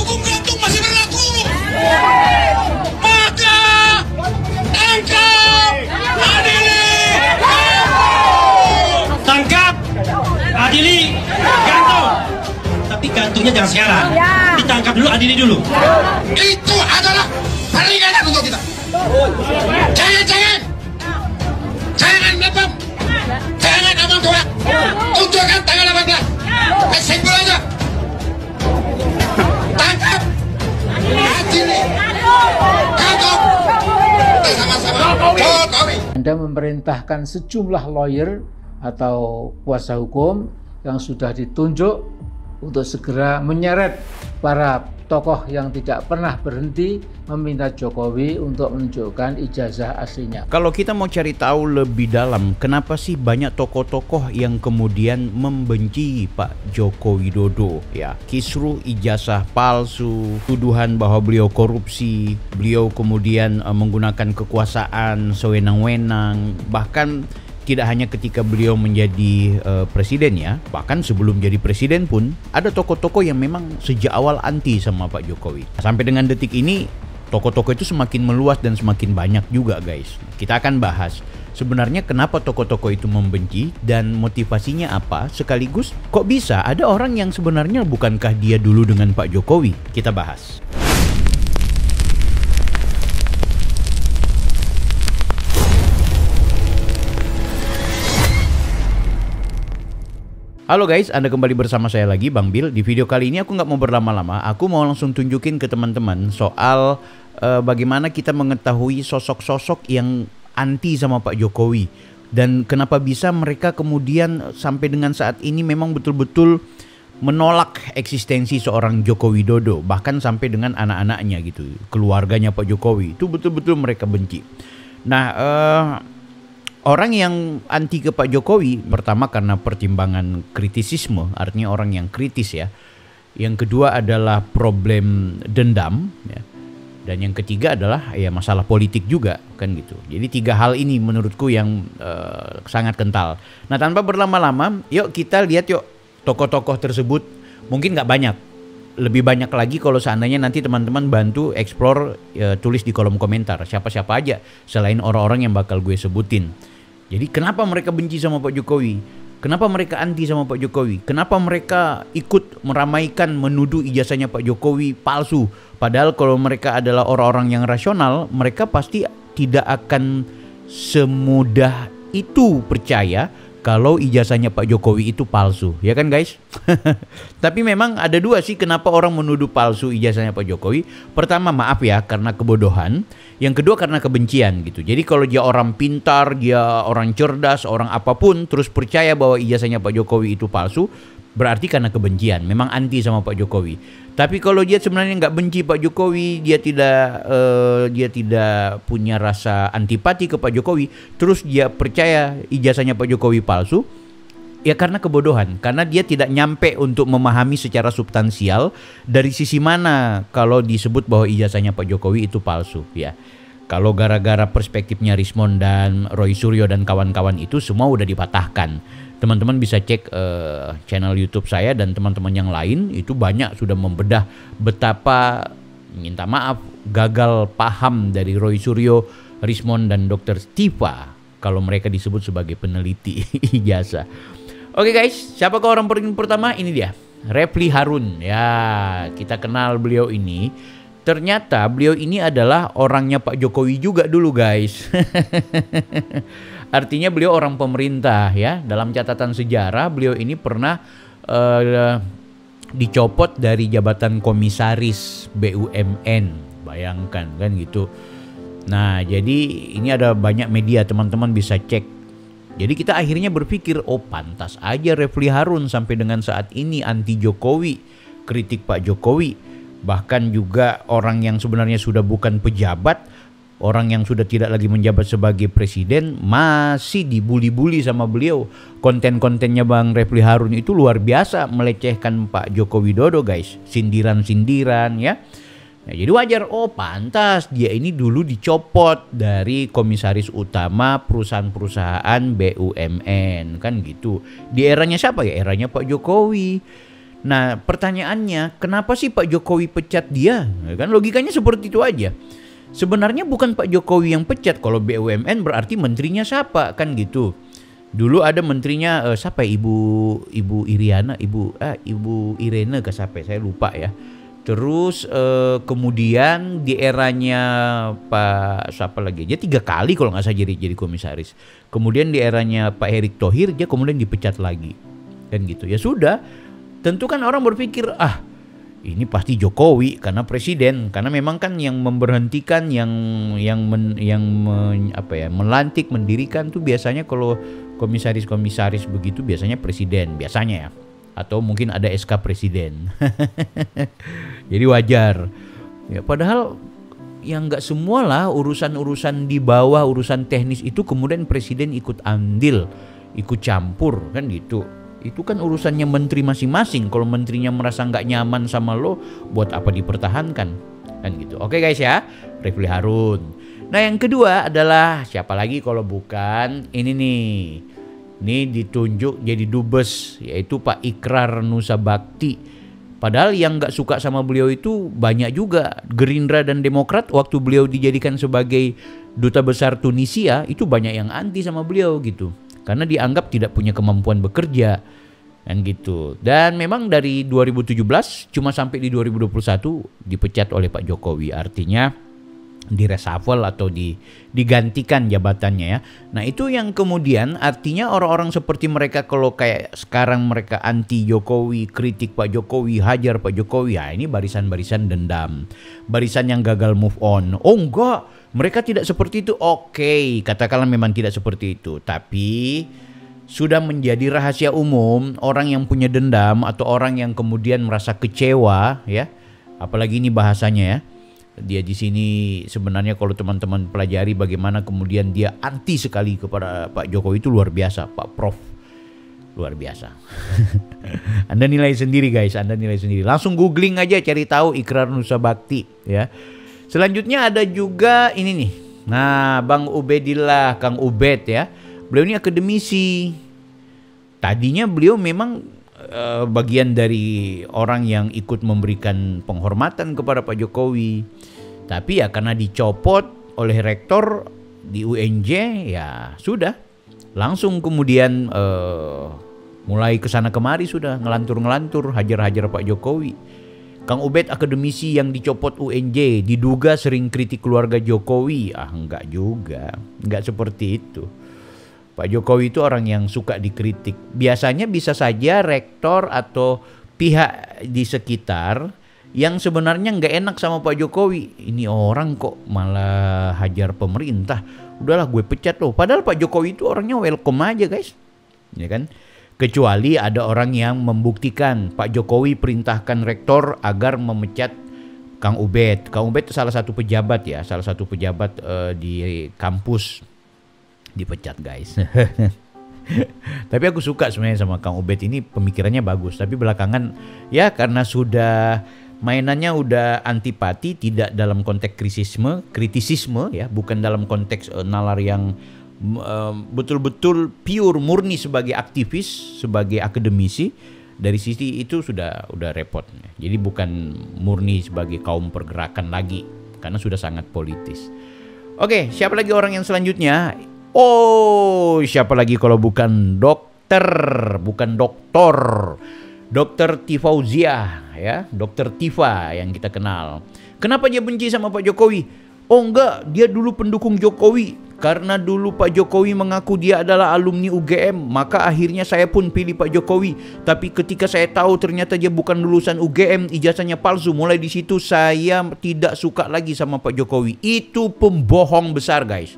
hukum gantung masih berlaku. Maka tangkap, adili, tangkap, adili, gantung. Tapi gantungnya jangan sekarang. Ditangkap dulu, adili dulu. Itu adalah peringatan untuk kita. Jangan lebam. Jangan abang tua. Tunjukkan tanggal 18. Kesimpulannya. Tangkap. Adili. Gantung. Kita sama-sama Jokowi. Anda memerintahkan sejumlah lawyer atau kuasa hukum yang sudah ditunjuk untuk segera menyeret para tokoh yang tidak pernah berhenti meminta Jokowi untuk menunjukkan ijazah aslinya. Kalau kita mau cari tahu lebih dalam, kenapa sih banyak tokoh-tokoh yang kemudian membenci Pak Joko Widodo? Ya, kisru ijazah palsu, tuduhan bahwa beliau korupsi, beliau kemudian menggunakan kekuasaan sewenang-wenang, bahkan tidak hanya ketika beliau menjadi presiden ya, bahkan sebelum jadi presiden pun ada tokoh-tokoh yang memang sejak awal anti sama Pak Jokowi. Sampai dengan detik ini tokoh-tokoh itu semakin meluas dan semakin banyak juga guys. Kita akan bahas sebenarnya kenapa tokoh-tokoh itu membenci dan motivasinya apa, sekaligus kok bisa ada orang yang sebenarnya bukankah dia dulu dengan Pak Jokowi. Kita bahas. Halo guys, Anda kembali bersama saya lagi, Bang Bil. Di video kali ini aku nggak mau berlama-lama, aku mau langsung tunjukin ke teman-teman soal bagaimana kita mengetahui sosok-sosok yang anti sama Pak Jokowi. Dan kenapa bisa mereka kemudian sampai dengan saat ini memang betul-betul menolak eksistensi seorang Joko Widodo. Bahkan sampai dengan anak-anaknya gitu, keluarganya Pak Jokowi, itu betul-betul mereka benci. Nah, orang yang anti ke Pak Jokowi, pertama karena pertimbangan kritisisme, artinya orang yang kritis ya. Yang kedua adalah problem dendam ya. Dan yang ketiga adalah ya masalah politik juga kan gitu. Jadi tiga hal ini menurutku yang sangat kental. Nah, tanpa berlama-lama, yuk kita lihat yuk tokoh-tokoh tersebut. Mungkin nggak banyak, lebih banyak lagi kalau seandainya nanti teman-teman bantu explore, tulis di kolom komentar siapa-siapa aja selain orang-orang yang bakal gue sebutin. Jadi kenapa mereka benci sama Pak Jokowi? Kenapa mereka anti sama Pak Jokowi? Kenapa mereka ikut meramaikan menuduh ijazahnya Pak Jokowi palsu? Padahal kalau mereka adalah orang-orang yang rasional, mereka pasti tidak akan semudah itu percaya kalau ijazahnya Pak Jokowi itu palsu, ya kan guys? Tapi memang ada dua sih kenapa orang menuduh palsu ijazahnya Pak Jokowi. Pertama, maaf ya, karena kebodohan. Yang kedua karena kebencian gitu. Jadi kalau dia orang pintar, dia orang cerdas, orang apapun, terus percaya bahwa ijazahnya Pak Jokowi itu palsu, berarti karena kebencian, memang anti sama Pak Jokowi. Tapi kalau dia sebenarnya nggak benci Pak Jokowi, dia tidak punya rasa antipati ke Pak Jokowi, terus dia percaya ijazahnya Pak Jokowi palsu, ya karena kebodohan, karena dia tidak nyampe untuk memahami secara substansial dari sisi mana kalau disebut bahwa ijazahnya Pak Jokowi itu palsu ya. Kalau gara-gara perspektifnya Rismond dan Roy Suryo dan kawan-kawan itu semua udah dipatahkan. Teman-teman bisa cek channel YouTube saya dan teman-teman yang lain itu banyak sudah membedah betapa, minta maaf, gagal paham dari Roy Suryo, Rismond dan Dr. Stiva kalau mereka disebut sebagai peneliti ijazah. Oke guys, siapakah orang pertama? Ini dia, Refly Harun. Ya, kita kenal beliau ini. Ternyata beliau ini adalah orangnya Pak Jokowi juga dulu guys. Artinya beliau orang pemerintah ya. Dalam catatan sejarah beliau ini pernah dicopot dari jabatan komisaris BUMN. Bayangkan kan gitu. Nah, jadi ini ada banyak media, teman-teman bisa cek. Jadi kita akhirnya berpikir, oh pantas aja Refly Harun sampai dengan saat ini anti Jokowi, kritik Pak Jokowi. Bahkan juga orang yang sebenarnya sudah bukan pejabat, orang yang sudah tidak lagi menjabat sebagai presiden, masih dibully-bully sama beliau. Konten-kontennya Bang Refly Harun itu luar biasa melecehkan Pak Joko Widodo guys. Sindiran-sindiran ya. Nah, jadi wajar, oh pantas dia ini dulu dicopot dari komisaris utama perusahaan-perusahaan BUMN kan gitu. Di eranya siapa ya? Eranya Pak Jokowi. Nah, pertanyaannya, kenapa sih Pak Jokowi pecat dia? Ya kan logikanya seperti itu aja. Sebenarnya bukan Pak Jokowi yang pecat. Kalau BUMN berarti menterinya siapa, kan gitu. Dulu ada menterinya siapa ya? Ibu Iriana, Ibu Irene ke siapa? Saya lupa ya. Terus kemudian di eranya Pak siapa lagi? Dia 3 kali kalau nggak salah jadi komisaris. Kemudian di eranya Pak Erick Thohir dia kemudian dipecat lagi, kan gitu. Ya sudah, tentu kan orang berpikir ini pasti Jokowi karena presiden, karena memang kan yang memberhentikan, melantik, mendirikan tuh biasanya kalau komisaris-komisaris begitu biasanya presiden biasanya ya. Atau mungkin ada SK presiden. Jadi wajar. Ya, padahal yang nggak semua lah urusan-urusan di bawah, urusan teknis itu kemudian presiden ikut andil, ikut campur, kan gitu. Itu kan urusannya menteri masing-masing. Kalau menterinya merasa nggak nyaman sama lo, buat apa dipertahankan, kan gitu. Oke guys ya, Refli Harun. Nah yang kedua adalah siapa lagi kalau bukan ini nih. Ini ditunjuk jadi dubes, yaitu Pak Ikrar Nusa Bakti. Padahal yang nggak suka sama beliau itu banyak juga. Gerindra dan Demokrat waktu beliau dijadikan sebagai duta besar Tunisia itu banyak yang anti sama beliau gitu. Karena dianggap tidak punya kemampuan bekerja, kan gitu. Dan memang dari 2017 cuma sampai di 2021 dipecat oleh Pak Jokowi. Artinya di reshuffle atau digantikan jabatannya ya. Nah itu yang kemudian artinya orang-orang seperti mereka kalau kayak sekarang mereka anti Jokowi, kritik Pak Jokowi, hajar Pak Jokowi, ya ini barisan-barisan dendam, barisan yang gagal move on. Oh enggak, mereka tidak seperti itu. Oke, katakanlah memang tidak seperti itu, tapi sudah menjadi rahasia umum orang yang punya dendam atau orang yang kemudian merasa kecewa ya. Apalagi ini bahasanya ya. Dia di sini sebenarnya kalau teman-teman pelajari bagaimana kemudian dia anti sekali kepada Pak Jokowi itu luar biasa, Pak Prof. Luar biasa. Anda nilai sendiri guys, Anda nilai sendiri. Langsung googling aja cari tahu Ikrar Nusa Bakti ya. Selanjutnya ada juga ini nih. Nah, Bang Ubedillah, Kang Ubed ya. Beliau ini akademisi. Tadinya beliau memang bagian dari orang yang ikut memberikan penghormatan kepada Pak Jokowi. Tapi ya karena dicopot oleh rektor di UNJ ya sudah. Langsung kemudian mulai kesana kemari sudah ngelantur-ngelantur hajar-hajar Pak Jokowi. Kang Ubed akademisi yang dicopot UNJ diduga sering kritik keluarga Jokowi. Enggak juga, enggak seperti itu. Pak Jokowi itu orang yang suka dikritik. Biasanya bisa saja rektor atau pihak di sekitar yang sebenarnya nggak enak sama Pak Jokowi. Ini orang kok malah hajar pemerintah. Udahlah gue pecat loh. Padahal Pak Jokowi itu orangnya welcome aja guys. Ya kan? Kecuali ada orang yang membuktikan Pak Jokowi perintahkan rektor agar memecat Kang Ubed. Kang Ubed salah satu pejabat ya. Salah satu pejabat di kampus. Dipecat guys. Tapi aku suka sebenarnya sama Kang Ubed ini, pemikirannya bagus. Tapi belakangan ya karena sudah mainannya udah antipati, tidak dalam konteks kritisisme ya, bukan dalam konteks nalar yang betul-betul pure murni sebagai aktivis, sebagai akademisi. Dari sisi itu sudah repot. Jadi bukan murni sebagai kaum pergerakan lagi karena sudah sangat politis. Oke, siapa lagi orang yang selanjutnya? Oh, siapa lagi kalau bukan dokter, bukan doktor. Dokter Tifauzia ya, Dokter Tifa yang kita kenal. Kenapa dia benci sama Pak Jokowi? Oh enggak, dia dulu pendukung Jokowi. Karena dulu Pak Jokowi mengaku dia adalah alumni UGM, maka akhirnya saya pun pilih Pak Jokowi. Tapi ketika saya tahu ternyata dia bukan lulusan UGM, ijazahnya palsu, mulai di situ saya tidak suka lagi sama Pak Jokowi. Itu pembohong besar guys.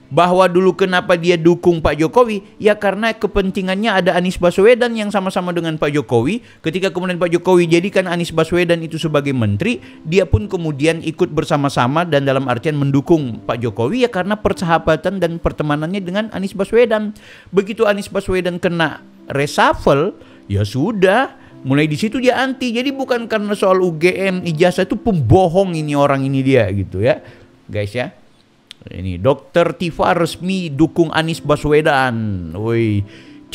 Bahwa dulu kenapa dia dukung Pak Jokowi, ya karena kepentingannya ada Anies Baswedan yang sama-sama dengan Pak Jokowi. Ketika kemudian Pak Jokowi jadikan Anies Baswedan itu sebagai menteri, dia pun kemudian ikut bersama-sama dan dalam artian mendukung Pak Jokowi ya karena persahabatan dan pertemanannya dengan Anies Baswedan. Begitu Anies Baswedan kena reshuffle, ya sudah, mulai di situ dia anti. Jadi bukan karena soal UGM ijazah, itu pembohong ini orang ini dia gitu ya, guys ya. Ini Dokter Tifa resmi dukung Anies Baswedan. Woi,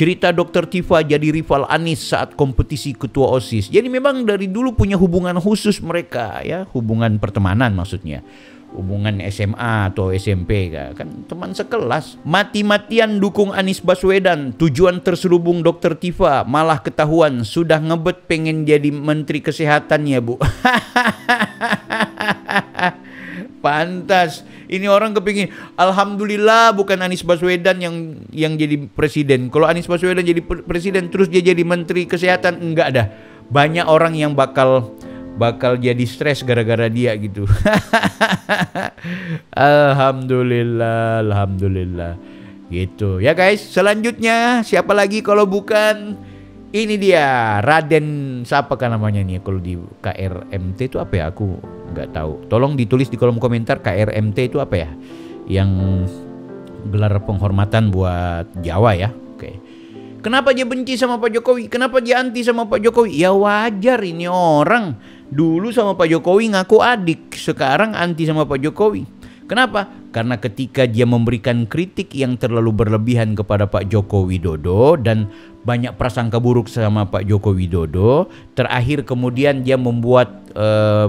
Cerita Dr. Tifa jadi rival Anies saat kompetisi ketua OSIS. Jadi memang dari dulu punya hubungan khusus mereka ya, hubungan pertemanan maksudnya. Hubungan SMA atau SMP kan teman sekelas. Mati-matian dukung Anies Baswedan. Tujuan terselubung Dr. Tifa malah ketahuan sudah ngebet pengen jadi Menteri Kesehatan ya, Bu. Pantas. Ini orang kepingin, alhamdulillah bukan Anies Baswedan yang jadi presiden. Kalau Anies Baswedan jadi presiden terus dia jadi Menteri Kesehatan, enggak dah. Banyak orang yang bakal jadi stres gara-gara dia gitu. Alhamdulillah, alhamdulillah. Gitu. Ya guys, selanjutnya siapa lagi kalau bukan ini dia Raden, siapa kan namanya nih kalau di KRMT itu apa ya, aku nggak tahu. Tolong ditulis di kolom komentar KRMT itu apa ya, yang gelar penghormatan buat Jawa ya. Oke. Kenapa dia benci sama Pak Jokowi? Kenapa dia anti sama Pak Jokowi? Ya wajar, ini orang dulu sama Pak Jokowi ngaku adik, sekarang anti sama Pak Jokowi. Kenapa? Karena ketika dia memberikan kritik yang terlalu berlebihan kepada Pak Joko Widodo dan banyak prasangka buruk sama Pak Joko Widodo, terakhir kemudian dia membuat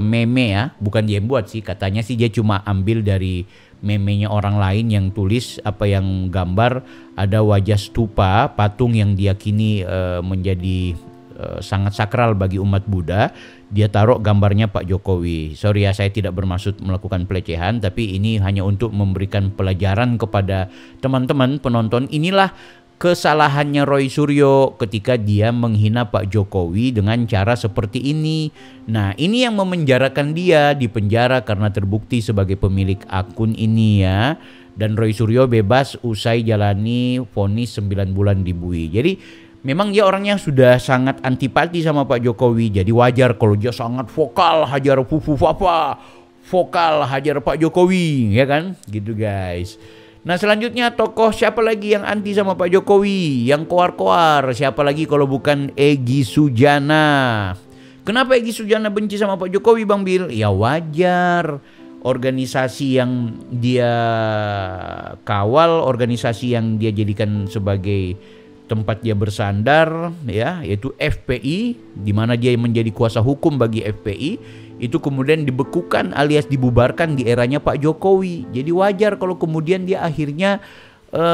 meme ya, bukan dia yang buat sih, katanya sih dia cuma ambil dari memenya orang lain yang tulis apa yang gambar ada wajah stupa, patung yang diyakini menjadi sangat sakral bagi umat Buddha. Dia taruh gambarnya Pak Jokowi. Sorry ya, saya tidak bermaksud melakukan pelecehan, tapi ini hanya untuk memberikan pelajaran kepada teman-teman penonton. Inilah kesalahannya Roy Suryo ketika dia menghina Pak Jokowi dengan cara seperti ini. Nah, ini yang memenjarakan dia, di penjara karena terbukti sebagai pemilik akun ini ya. Dan Roy Suryo bebas usai jalani vonis 9 bulan di Bui. Jadi memang dia orangnya sudah sangat antipati sama Pak Jokowi. Jadi wajar kalau dia sangat vokal hajar Fufu Fafa, vokal hajar Pak Jokowi, ya kan? Gitu guys. Nah selanjutnya tokoh siapa lagi yang anti sama Pak Jokowi, yang koar-koar? Siapa lagi kalau bukan Egy Sujana? Kenapa Egy Sujana benci sama Pak Jokowi, Bang Bil? Ya wajar. Organisasi yang dia kawal, organisasi yang dia jadikan sebagai tempat dia bersandar ya, yaitu FPI, di mana dia menjadi kuasa hukum bagi FPI, itu kemudian dibekukan alias dibubarkan di eranya Pak Jokowi. Jadi wajar kalau kemudian dia akhirnya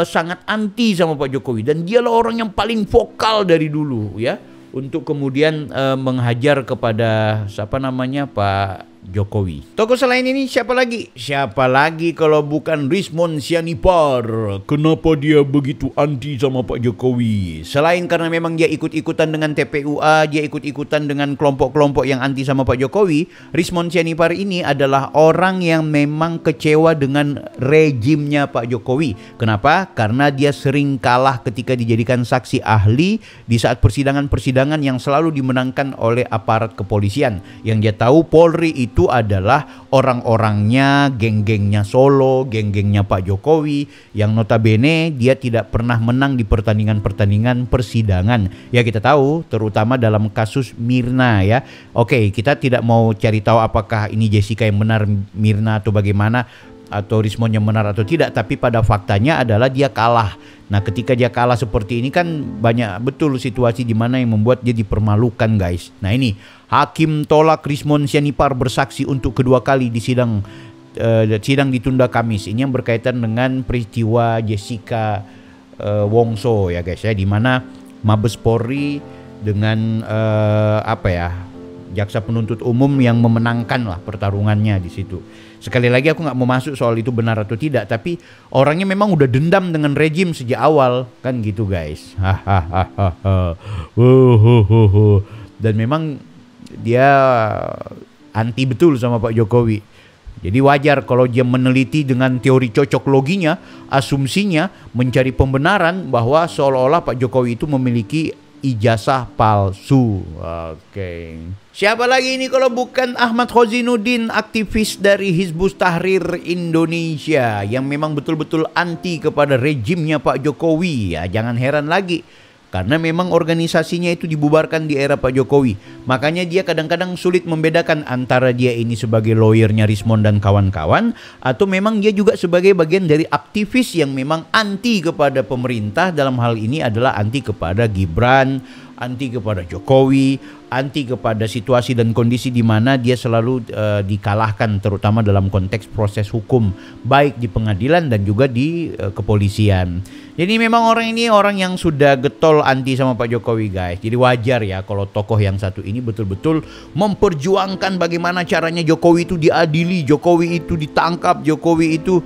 sangat anti sama Pak Jokowi, dan dialah orang yang paling vokal dari dulu ya untuk kemudian menghajar kepada siapa namanya Pak Jokowi. Tokoh selain ini siapa lagi? Siapa lagi kalau bukan Rizmon Sianipar? Kenapa dia begitu anti sama Pak Jokowi? Selain karena memang dia ikut-ikutan dengan TPUA, dia ikut-ikutan dengan kelompok-kelompok yang anti sama Pak Jokowi, Rizmon Sianipar ini adalah orang yang memang kecewa dengan rejimnya Pak Jokowi. Kenapa? Karena dia sering kalah ketika dijadikan saksi ahli di saat persidangan-persidangan yang selalu dimenangkan oleh aparat kepolisian. Yang dia tahu Polri itu adalah orang-orangnya, geng-gengnya Solo, geng-gengnya Pak Jokowi, yang notabene dia tidak pernah menang di pertandingan-pertandingan persidangan. Ya kita tahu, terutama dalam kasus Mirna ya. Oke, kita tidak mau cari tahu apakah ini Jessica yang benar, Mirna atau bagaimana, atau Rizmon yang benar atau tidak, tapi pada faktanya adalah dia kalah. Nah ketika dia kalah seperti ini kan banyak betul situasi di mana yang membuat dia dipermalukan guys. Nah ini hakim tolak Rizmon Sianipar bersaksi untuk kedua kali di sidang ditunda Kamis. Ini yang berkaitan dengan peristiwa Jessica Wongso ya guys ya, di mana Mabes Polri dengan jaksa penuntut umum yang memenangkan lah pertarungannya di situ. Sekali lagi aku nggak mau masuk soal itu benar atau tidak, tapi orangnya memang udah dendam dengan rejim sejak awal kan gitu guys. Dan memang dia anti betul sama Pak Jokowi. Jadi wajar kalau dia meneliti dengan teori cocok loginya, asumsinya mencari pembenaran bahwa seolah-olah Pak Jokowi itu memiliki ijazah palsu. Oke. Siapa lagi ini kalau bukan Ahmad Khozinuddin, aktivis dari Hizbut Tahrir Indonesia yang memang betul-betul anti kepada rejimnya Pak Jokowi. Ya, jangan heran lagi Karena memang organisasinya itu dibubarkan di era Pak Jokowi. Makanya dia kadang-kadang sulit membedakan antara dia ini sebagai lawyernya Rismond dan kawan-kawan, atau memang dia juga sebagai bagian dari aktivis yang memang anti kepada pemerintah. Dalam hal ini adalah anti kepada Gibran, anti kepada Jokowi, anti kepada situasi dan kondisi di mana dia selalu dikalahkan, terutama dalam konteks proses hukum, baik di pengadilan dan juga di kepolisian. Jadi memang orang ini orang yang sudah getol anti sama Pak Jokowi, guys. Jadi wajar ya kalau tokoh yang satu ini betul-betul memperjuangkan bagaimana caranya Jokowi itu diadili, Jokowi itu ditangkap, Jokowi itu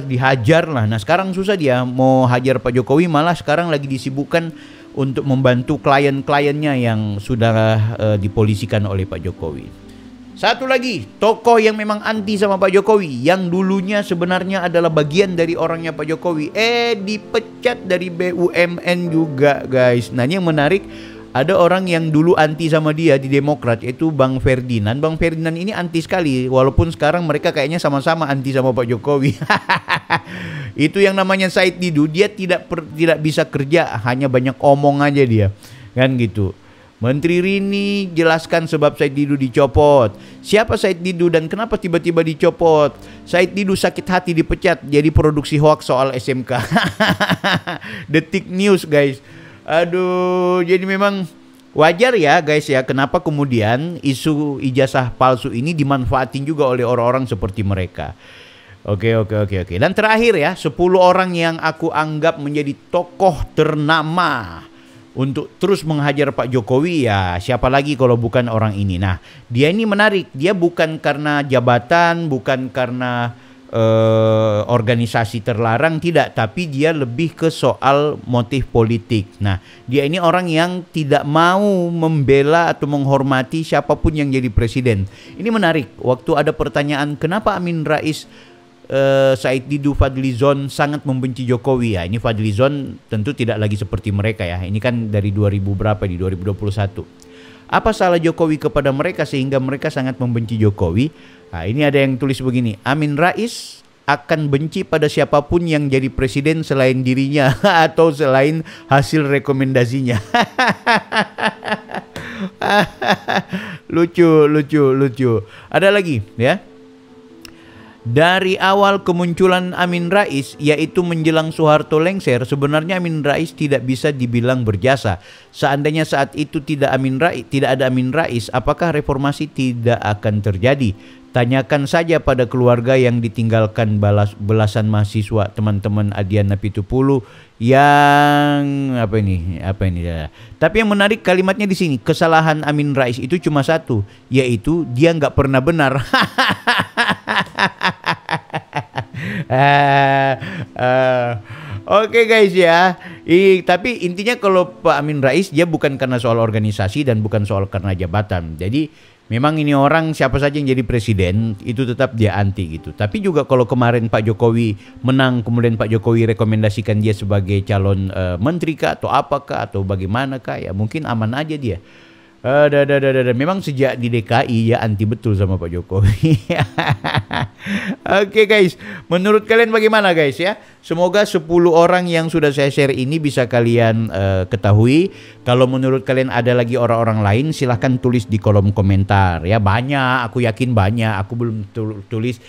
dihajar lah. Nah sekarang susah dia mau hajar Pak Jokowi, malah sekarang lagi disibukkan untuk membantu klien-kliennya yang sudah dipolisikan oleh Pak Jokowi. Satu lagi, tokoh yang memang anti sama Pak Jokowi, yang dulunya sebenarnya adalah bagian dari orangnya Pak Jokowi, dipecat dari BUMN juga, guys. Nah ini yang menarik, ada orang yang dulu anti sama dia di Demokrat, yaitu Bang Ferdinand. Bang Ferdinand ini anti sekali, walaupun sekarang mereka kayaknya sama-sama anti sama Pak Jokowi. Itu yang namanya Said Didu, dia tidak bisa kerja, hanya banyak omong aja dia, kan gitu. Menteri Rini jelaskan sebab Said Didu dicopot. Siapa Said Didu dan kenapa tiba-tiba dicopot? Said Didu sakit hati dipecat, jadi produksi hoax soal SMK. Detik News, guys. Aduh, jadi memang wajar ya guys ya, kenapa kemudian isu ijazah palsu ini dimanfaatin juga oleh orang-orang seperti mereka. Oke. Dan terakhir ya, 10 orang yang aku anggap menjadi tokoh ternama untuk terus menghajar Pak Jokowi, ya siapa lagi kalau bukan orang ini. Nah, dia ini menarik. Dia bukan karena jabatan, bukan karena organisasi terlarang, tidak, tapi dia lebih ke soal motif politik. Nah, dia ini orang yang tidak mau membela atau menghormati siapapun yang jadi presiden. Ini menarik. Waktu ada pertanyaan kenapa Amin Rais, Said Didu, Fadlizon sangat membenci Jokowi, ya ini Fadlizon tentu tidak lagi seperti mereka ya. Ini kan dari 2000 berapa, di 2021. Apa salah Jokowi kepada mereka sehingga mereka sangat membenci Jokowi? Nah, ini ada yang tulis begini, Amin Rais akan benci pada siapapun yang jadi presiden selain dirinya atau selain hasil rekomendasinya. Lucu. Ada lagi ya. Dari awal kemunculan Amin Rais, yaitu menjelang Soeharto lengser, sebenarnya Amin Rais tidak bisa dibilang berjasa. Seandainya saat itu tidak ada Amin Rais, apakah reformasi tidak akan terjadi? Tanyakan saja pada keluarga yang ditinggalkan belasan mahasiswa, teman-teman Adiana Pitupulu yang apa ini ya. Tapi yang menarik kalimatnya di sini, kesalahan Amin Rais itu cuma satu, yaitu dia nggak pernah benar. Oke guys ya. Tapi intinya kalau Pak Amin Rais, dia bukan karena soal organisasi dan bukan soal karena jabatan. Jadi memang ini orang siapa saja yang jadi presiden itu tetap dia anti gitu. Tapi juga kalau kemarin Pak Jokowi menang, kemudian Pak Jokowi rekomendasikan dia sebagai calon menteri kah atau apakah atau bagaimanakah, ya mungkin aman aja dia. Memang sejak di DKI ya anti betul sama Pak Jokowi. Oke guys, menurut kalian bagaimana guys ya? Semoga 10 orang yang sudah saya share ini bisa kalian ketahui. Kalau menurut kalian ada lagi orang-orang lain, silahkan tulis di kolom komentar ya. Banyak, aku yakin banyak. Aku belum tulis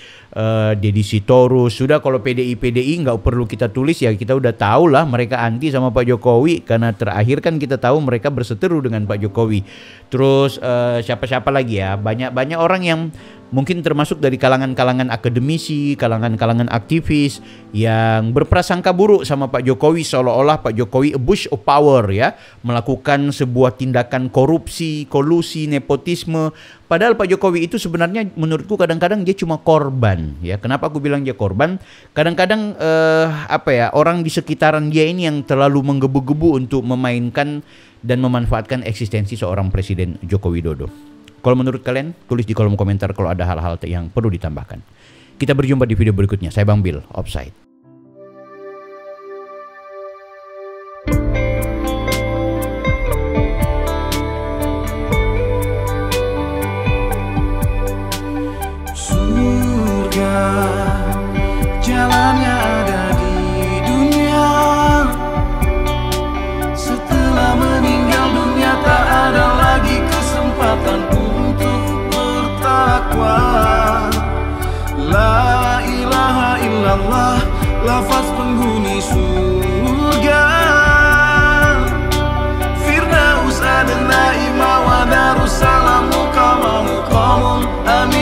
Deddy Sitorus. Sudah, kalau PDI nggak perlu kita tulis ya, kita udah tahu lah mereka anti sama Pak Jokowi, karena terakhir kan kita tahu mereka berseteru dengan Pak Jokowi. Terus siapa-siapa lagi ya, banyak orang yang mungkin termasuk dari kalangan-kalangan akademisi, kalangan-kalangan aktivis yang berprasangka buruk sama Pak Jokowi, seolah-olah Pak Jokowi abuse of power ya, melakukan sebuah tindakan korupsi, kolusi, nepotisme. Padahal Pak Jokowi itu sebenarnya menurutku kadang-kadang dia cuma korban ya. Kenapa aku bilang dia korban? Kadang-kadang orang di sekitaran dia ini yang terlalu menggebu-gebu untuk memainkan dan memanfaatkan eksistensi seorang Presiden Joko Widodo. Kalau menurut kalian, tulis di kolom komentar kalau ada hal-hal yang perlu ditambahkan. Kita berjumpa di video berikutnya. Saya Bang Bill, Offside. Surga, jalannya ada di dunia. Allah, lafaz penghuni surga. Firdaus adna ima wa darussalamu kama muqamun amin.